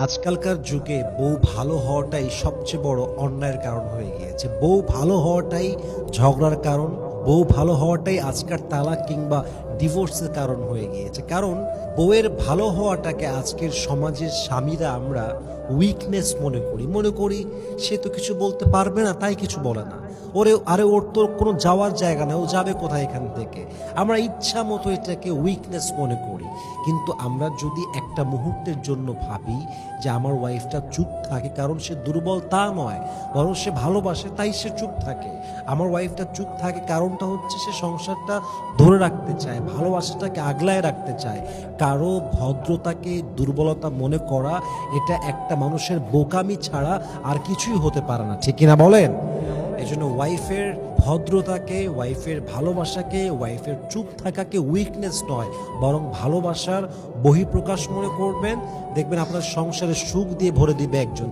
আজকালকার যুগে বউ ভালো হওয়াটাই সবচেয়ে বড় অন্যায়ের কারণ হয়ে গিয়েছে। বউ ভালো হওয়াটাই ঝগড়ার কারণ, বউ ভালো হওয়াটাই আজকাল তালাক কিংবা ডিভোর্সের কারণ হয়ে গিয়েছে। কারণ বউয়ের ভালো হওয়াটাকে আজকের সমাজের স্বামীরা আমরা উইকনেস মনে করি সে তো কিছু বলতে পারবে না তাই কিছু বলে না। ওর তো কোনো যাওয়ার জায়গা না, ও যাবে কোথায় এখান থেকে। আমরা ইচ্ছা মতো এটাকে উইকনেস মনে করি। কিন্তু আমরা যদি একটা মুহূর্তের জন্য ভাবি যে আমার ওয়াইফটা চুপ থাকে কারণ সে দুর্বল তা নয়, বরং সে ভালোবাসে তাই সে চুপ থাকে। আমার ওয়াইফটা চুপ থাকে কারণটা হচ্ছে সে সংসারটা ধরে রাখতে চায়, ভালোবাসাটাকে আগলায় রাখতে চায়। কারো ভদ্রতাকে দুর্বলতা মনে করা এটা একটা মানুষের বোকামি ছাড়া আর কিছুই হতে পারে না, ঠিক কিনা বলেন? এই জন্য ওয়াইফের ভদ্রতাকে, ওয়াইফের ভালোবাসাকে, ওয়াইফের চুপ থাকাকে উইকনেস নয় বরং ভালোবাসার বহিঃপ্রকাশ মনে করবেন। দেখবেন আপনার সংসারে সুখ দিয়ে ভরে দিবে একজন।